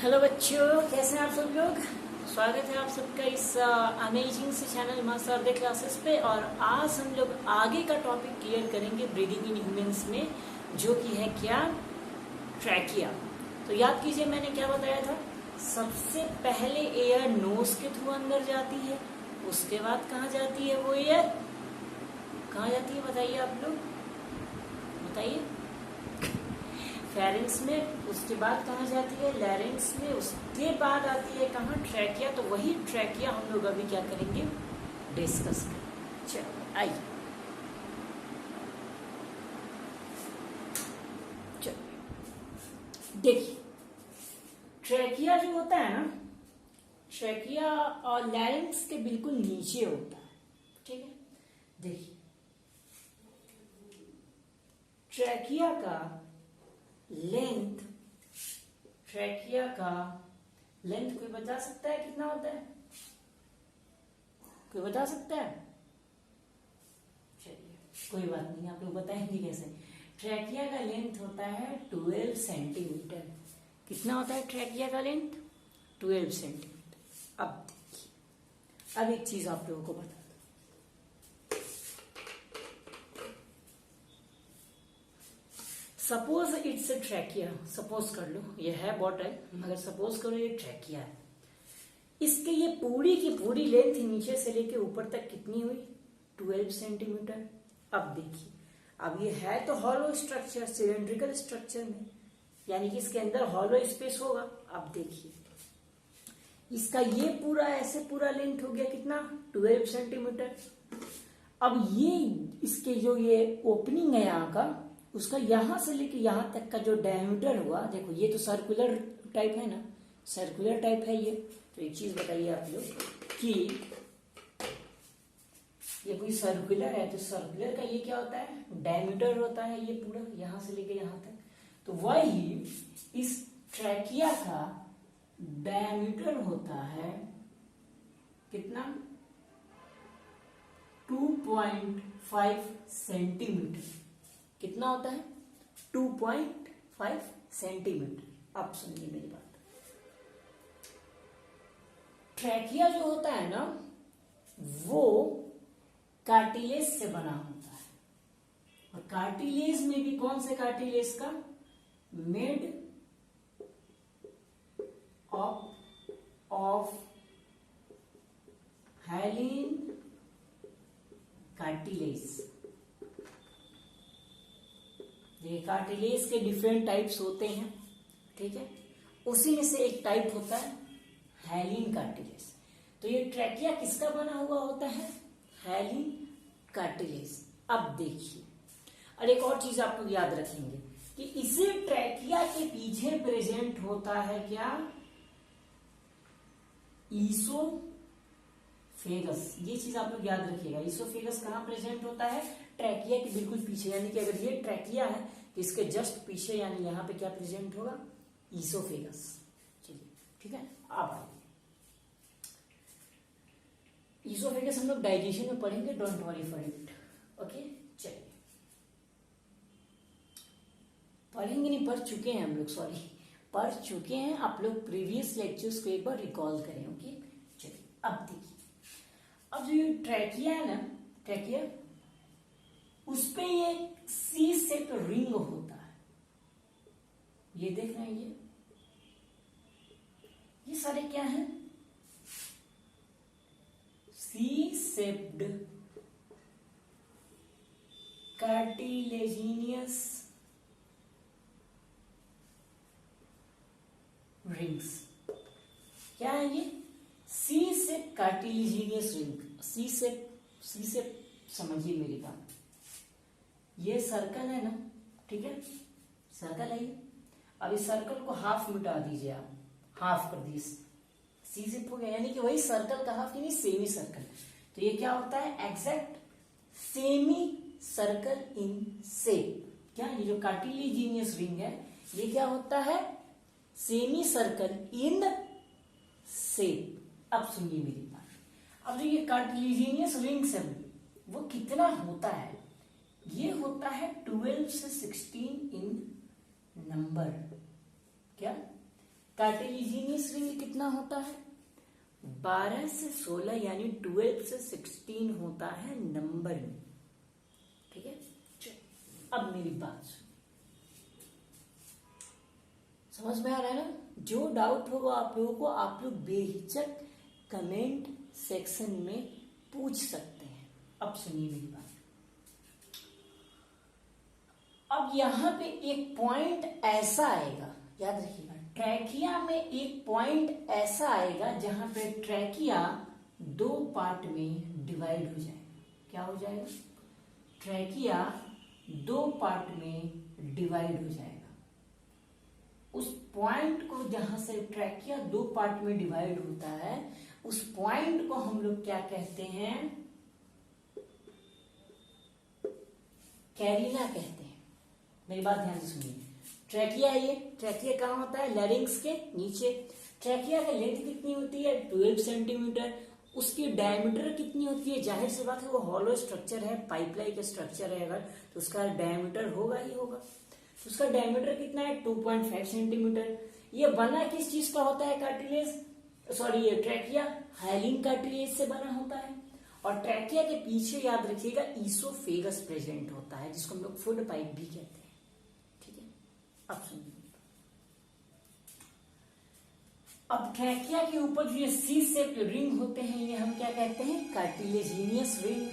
Hello बच्चों, कैसे हैं आप सब लोग। स्वागत है आप सबका इस अमेजिंग से चैनल मास्टर दे क्लासेस पे। और आज हम लोग आगे का टॉपिक क्लियर करेंगे ब्रीदिंग इन ह्यूमंस में, जो कि है क्या, ट्रैकिया। तो याद कीजिए मैंने क्या बताया था। सबसे पहले एयर नोज के थ्रू अंदर जाती है, उसके बाद कहाँ जाती है वो एयर, कहाँ जाती है बताइए आप लोग, बताइए। फेरेंस में, उसके बाद कहाँ जाती है लैरिंक्स में, उसके बाद आती है कहाँ, ट्रैकिया। तो वही ट्रैकिया हम लोग अभी क्या करेंगे, डिस्कस करेंगे। चलो आइए, चलो देखिए, ट्रैकिया जो होता है ना, ट्रैकिया और लैरिंक्स के बिल्कुल नीचे होता है, ठीक है। देखिए ट्रैकिया का लेंथ, ट्रैकिया का लेंथ कोई बता सकता है कितना होता है, कोई बता सकता है। चलिए कोई बात नहीं, आप लोग बताएंगे कैसे। ट्रैकिया का लेंथ होता है 12 सेंटीमीटर। कितना होता है ट्रैकिया का लेंथ, 12 सेंटीमीटर। अब देखिए, अब एक चीज आप लोगों को बता, suppose it's a trachea, suppose कर लो ये है बॉटल, मगर सपोज करो ये ट्रैकिया है। इसके ये पूरी की पूरी लेंथ नीचे से लेके ऊपर तक कितनी हुई, 12 सेंटीमीटर। अब देखिए, अब ये है तो हॉलो स्ट्रक्चर, सिलेंड्रिकल स्ट्रक्चर में, यानी कि इसके अंदर हॉलो स्पेस होगा। अब देखिए इसका ये पूरा ऐसे पूरा लेंथ हो गया कितना, 12 सेंटीमीटर। अब ये इसके जो ये ओपनिंग है यहाँ का, उसका यहां से लेके यहां तक का जो डायमीटर हुआ, देखो ये तो सर्कुलर टाइप है ना, सर्कुलर टाइप है ये। तो एक चीज बताइए आप लोग कि ये कोई सर्कुलर है, तो सर्कुलर का ये क्या होता है, डायमीटर होता है ये पूरा यहां से लेके यहां तक। तो वही इस ट्रैकिया का डायमीटर होता है कितना, 2.5 सेंटीमीटर। कितना होता है, 2.5 सेंटीमीटर। अब सुनिए मेरी बात, ट्रैकिया जो होता है ना, वो कार्टिलेज से बना होता है। और कार्टिलेज में भी कौन से कार्टिलेज का, मेड ऑफ हाइलिन कार्टिलेज। ये कार्टिलेज के डिफरेंट टाइप्स होते हैं, ठीक है। उसी में से एक टाइप होता है हाइलिन कार्टिलेज। तो ये ट्रैकिया किसका बना हुआ होता है, हाइलिन कार्टिलेज। अब देखिए, और एक और चीज आप लोग याद रखेंगे कि इसे ट्रैकिया के पीछे प्रेजेंट होता है क्या, ईसोफेगस। ये चीज आप लोग याद रखिएगा, ईसोफेगस कहां प्रेजेंट होता है, ट्रैकिया के बिल्कुल पीछे। यानी कि अगर ये ट्रैकिया है तो इसके जस्ट पीछे, यानी यहां पे क्या प्रेजेंट होगा, ईसोफेगस। चलिए ठीक है। अब ईसोफेगस हम लोग डाइजेशन में पढ़ेंगे, don't worry for it, okay. चलिए, पढ़ेंगे नहीं, पढ़ चुके हैं हम लोग, सॉरी पढ़ चुके हैं आप लोग। प्रीवियस लेक्चर्स को एक बार रिकॉल करें, ओके। चलिए अब देखिए, अब जो ये ट्रैकिया है ना, ट्रैकिया, उस पे ये सी शेप रिंग होता है। ये देख रहे हैं, ये सारे क्या हैं, सी शेप्ड कार्टिलेजिनियस रिंग्स। क्या है ये, सी शेप कार्टिलेजिनियस रिंग। सी शेप समझिए मेरी बात, ये सर्कल है ना, ठीक है, सर्कल है ये। अब इस सर्कल को हाफ मिटा दीजिए आप, हाफ कर दीजिए, सी शेप हो गया। यानी कि वही सर्कल का हाफ, यानी सेमी सर्कल। तो ये क्या होता है, exact semi circle in shape. क्या, ये जो कार्टिलेजिनियस रिंग है, ये क्या होता है, सेमी सर्कल इन शेप। अब सुनिए मेरी बात, अब जो ये कार्टिलेजिनियस रिंग्स है वो कितना होता है, ये होता है 12 से 16 इन नंबर। क्या, कार्टिलेजिनियस रिंग कितना होता है? 12 से 16 यानी 12 से 16 होता है नंबर में। ठीक है, अब मेरी बात सुनिए, समझ में आ रहा है ना? जो डाउट होगा आप लोगों को, आप लोग बेहिचक कमेंट सेक्शन में पूछ सकते हैं। अब सुनिए मेरी बात। अब यहां पे एक पॉइंट ऐसा आएगा, याद रखिएगा, ट्रैकिया में एक पॉइंट ऐसा आएगा जहां पे ट्रैकिया 2 पार्ट में डिवाइड हो जाएगा। क्या हो जाएगा? ट्रैकिया 2 पार्ट में डिवाइड हो जाएगा। उस पॉइंट को, जहां से ट्रैकिया 2 पार्ट में डिवाइड होता है, उस पॉइंट को हम लोग क्या कहते हैं? कैरिना कहते हैं। मेरी बात ध्यान से सुनिए। ट्रैकिया है ये, ट्रैकिया कहाँ होता है? लैरिंक्स के नीचे। ट्रैकिया की लेंथ कितनी होती है? 12 सेंटीमीटर। उसकी डायमीटर कितनी होती है? जाहिर सी बात है, वो हॉलो स्ट्रक्चर है, पाइपलाइन का स्ट्रक्चर है, अगर तो उसका डायमीटर होगा ही होगा। तो उसका डायमीटर कितना है? 2.5 सेंटीमीटर। ये बना किस चीज का होता है? कार्टिलेज, सॉरी, ये ट्रैकिया हाइलिन कार्टिलेज से बना होता है। और ट्रैकिया के पीछे याद रखिएगा ईसोफेगस प्रेजेंट होता है, जिसको हम लोग फूड पाइप भी कहते हैं। ठीक है, अब सुनिए। अब ट्रैकिया के ऊपर जो ये सी शेप रिंग होते हैं, ये हम क्या कहते हैं? Cartilaginous ring.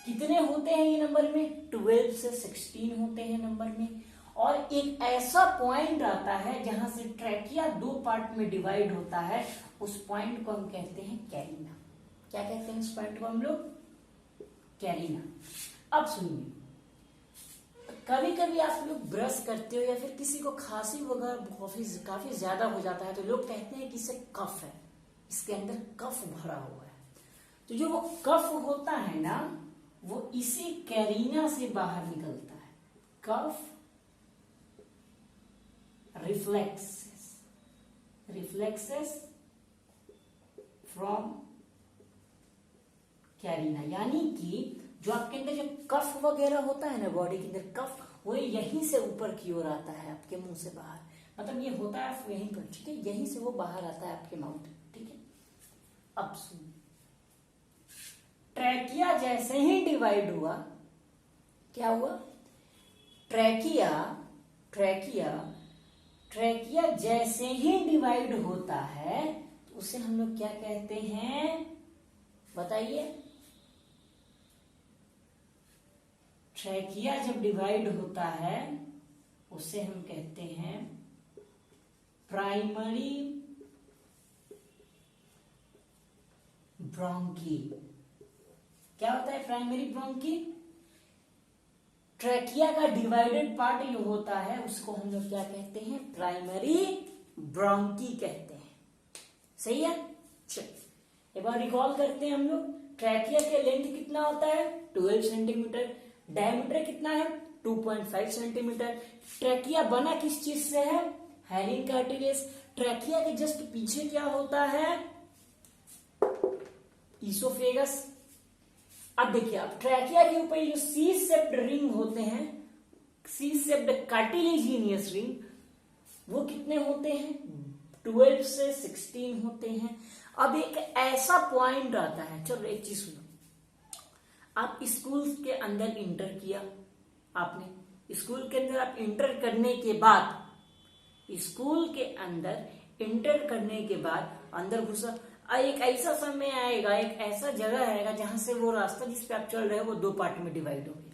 कितने होते हैं ये नंबर में? 12 से 16 होते हैं नंबर में। और एक ऐसा पॉइंट आता है जहां से ट्रैकिया 2 पार्ट में डिवाइड होता है, उस पॉइंट को हम कहते हैं कैरिना। क्या कहते हैं इस पॉइंट को हम लोग? कैरिना। अब सुनिए, कभी कभी आप लोग ब्रश करते हो या फिर किसी को खांसी वगैरह काफी ज्यादा हो जाता है, तो लोग कहते हैं कि इसे कफ है, इसके अंदर कफ भरा हुआ है। तो जो वो कफ होता है ना, वो इसी कैरिना से बाहर निकलता है। कफ रिफ्लेक्सेस फ्रॉम कैरिना, यानी कि जो आपके अंदर जो कफ वगैरह होता है ना, बॉडी के अंदर कफ, वो यहीं से ऊपर की ओर आता है आपके मुंह से बाहर। मतलब ये होता है यहीं पर, ठीक है, यहीं से वो बाहर आता है आपके माउथ। ठीक है, अब सुनिए, ट्रैकिया जैसे ही डिवाइड हुआ, क्या हुआ? ट्रैकिया जैसे ही डिवाइड होता है, तो उसे हम लोग क्या कहते हैं? बताइए। ट्रैकिया जब डिवाइड होता है, उसे हम कहते हैं प्राइमरी ब्रोंकी। क्या होता है प्राइमरी ब्रोंकी? ट्रैकिया का डिवाइडेड पार्ट जो होता है, उसको हम लोग क्या कहते हैं? प्राइमरी ब्रोंकी कहते हैं। सही है? चलिए एक बार रिकॉल करते हैं हम लोग। ट्रैकिया के लेंथ कितना होता है? 12 सेंटीमीटर। डायमीटर कितना है? 2.5 सेंटीमीटर। ट्रैकिया बना किस चीज से है? Hyaline cartilage. ट्रैकिया के जस्ट पीछे क्या होता है? ईसोफेगस। अब देखिए, अब ट्रैकिया के ऊपर जो सी शेप्ड रिंग होते हैं, सी शेप्ड कार्टिलेजिनियस रिंग, वो कितने होते हैं? 12 से 16 होते हैं। अब एक ऐसा पॉइंट आता है, चलो एक चीज सुनो, आप स्कूल के अंदर इंटर किया, आपने स्कूल के अंदर आप इंटर करने के बाद, स्कूल के अंदर इंटर करने के बाद अंदर घुसा, एक ऐसा समय आएगा, एक ऐसा जगह आएगा जहां से वो रास्ता जिस पे आप चल रहे हो वो 2 पार्ट में डिवाइड हो गया।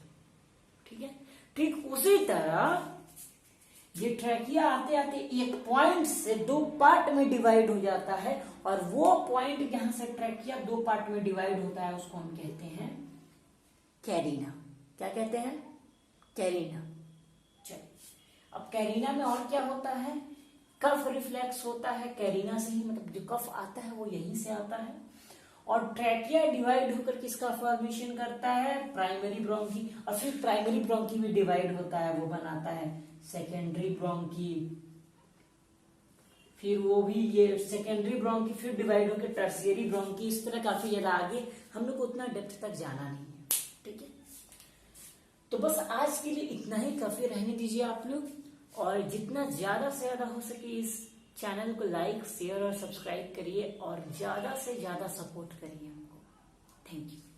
ठीक है, ठीक उसी तरह ये ट्रैकिया आते आते एक पॉइंट से 2 पार्ट में डिवाइड हो जाता है, और वो पॉइंट जहां से ट्रैकिया 2 पार्ट में डिवाइड होता है उसको हम कहते हैं कैरिना। क्या कहते हैं? कैरिना। चलिए, अब कैरिना में और क्या होता है? कफ रिफ्लेक्स होता है कैरिना से ही, मतलब जो कफ आता है वो यहीं से आता है। और ट्रैकिया डिवाइड होकर किसका फॉर्मेशन करता है? Primary bronchi. और फिर प्राइमरी ब्रोंकी भी डिवाइड होता है, वो बनाता है सेकेंडरी ब्रोंकी। फिर वो भी ये सेकेंडरी ब्रोंकी फिर डिवाइड होकर टर्शियरी ब्रोंकी। इस तरह काफी ज्यादा आगे हम लोग को उतना डेप्थ तक जाना नहीं है। ठीक है, तो बस आज के लिए इतना ही काफी रहने दीजिए आप लोग, और जितना ज्यादा से ज्यादा हो सके इस चैनल को लाइक शेयर और सब्सक्राइब करिए और ज्यादा से ज्यादा सपोर्ट करिए हमको। Thank you.